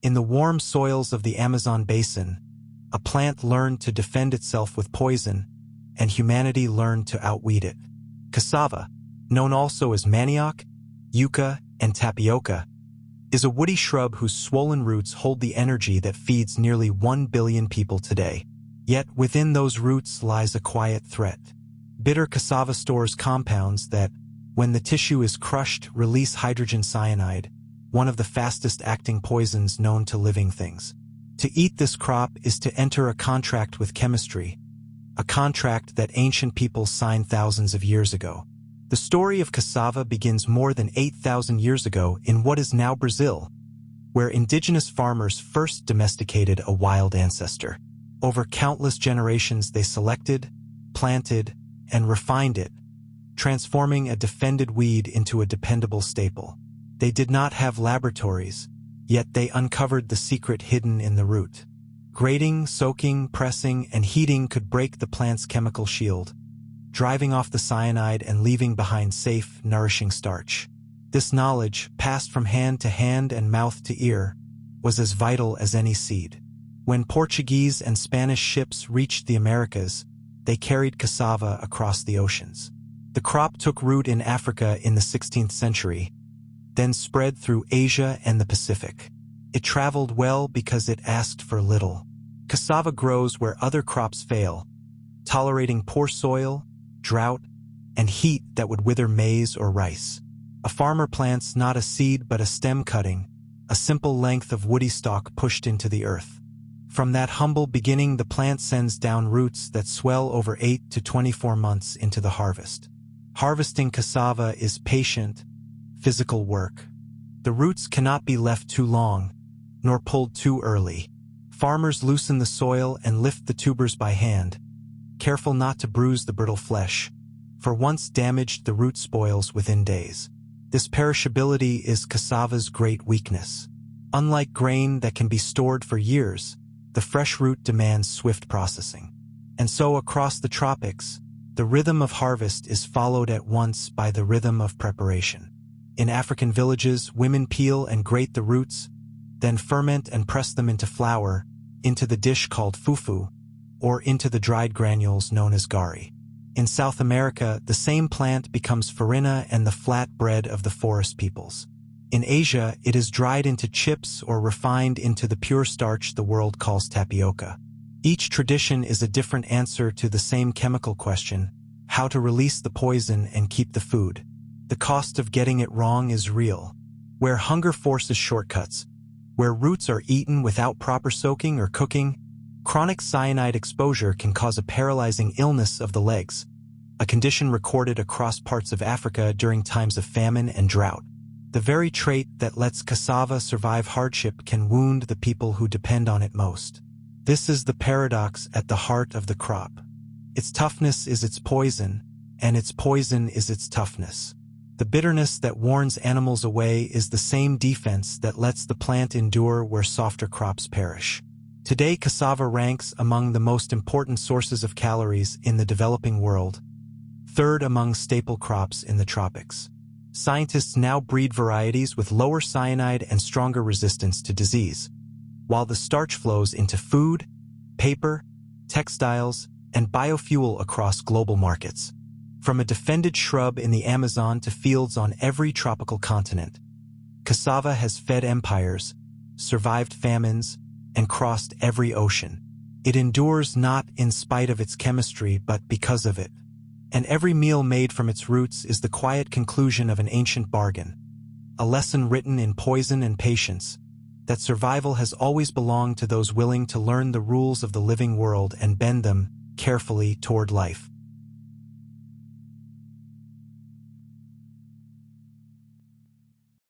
In the warm soils of the Amazon basin, a plant learned to defend itself with poison, and humanity learned to outweed it. Cassava, known also as manioc, yucca, and tapioca, is a woody shrub whose swollen roots hold the energy that feeds nearly 1 billion people today. Yet within those roots lies a quiet threat. Bitter cassava stores compounds that, when the tissue is crushed, release hydrogen cyanide, one of the fastest-acting poisons known to living things. To eat this crop is to enter a contract with chemistry, a contract that ancient people signed thousands of years ago. The story of cassava begins more than 8,000 years ago in what is now Brazil, where indigenous farmers first domesticated a wild ancestor. Over countless generations they selected, planted, and refined it, transforming a defended weed into a dependable staple. They did not have laboratories, yet they uncovered the secret hidden in the root. Grating, soaking, pressing, and heating could break the plant's chemical shield, driving off the cyanide and leaving behind safe, nourishing starch. This knowledge, passed from hand to hand and mouth to ear, was as vital as any seed. When Portuguese and Spanish ships reached the Americas, they carried cassava across the oceans. The crop took root in Africa in the 16th century, then spread through Asia and the Pacific. It traveled well because it asked for little. Cassava grows where other crops fail, tolerating poor soil, drought, and heat that would wither maize or rice. A farmer plants not a seed but a stem cutting, a simple length of woody stalk pushed into the earth. From that humble beginning, the plant sends down roots that swell over 8 to 24 months into the harvest. Harvesting cassava is patient, physical work. The roots cannot be left too long, nor pulled too early. Farmers loosen the soil and lift the tubers by hand, careful not to bruise the brittle flesh, for once damaged the root spoils within days. This perishability is cassava's great weakness. Unlike grain that can be stored for years, the fresh root demands swift processing. And so across the tropics, the rhythm of harvest is followed at once by the rhythm of preparation. In African villages, women peel and grate the roots, then ferment and press them into flour, into the dish called fufu, or into the dried granules known as gari. In South America, the same plant becomes farina and the flat bread of the forest peoples. In Asia, it is dried into chips or refined into the pure starch the world calls tapioca. Each tradition is a different answer to the same chemical question: how to release the poison and keep the food. The cost of getting it wrong is real. Where hunger forces shortcuts, where roots are eaten without proper soaking or cooking, chronic cyanide exposure can cause a paralyzing illness of the legs, a condition recorded across parts of Africa during times of famine and drought. The very trait that lets cassava survive hardship can wound the people who depend on it most. This is the paradox at the heart of the crop. Its toughness is its poison, and its poison is its toughness. The bitterness that warns animals away is the same defense that lets the plant endure where softer crops perish. Today, cassava ranks among the most important sources of calories in the developing world, third among staple crops in the tropics. Scientists now breed varieties with lower cyanide and stronger resistance to disease, while the starch flows into food, paper, textiles, and biofuel across global markets. From a defended shrub in the Amazon to fields on every tropical continent, cassava has fed empires, survived famines, and crossed every ocean. It endures not in spite of its chemistry but because of it. And every meal made from its roots is the quiet conclusion of an ancient bargain, a lesson written in poison and patience, that survival has always belonged to those willing to learn the rules of the living world and bend them carefully toward life.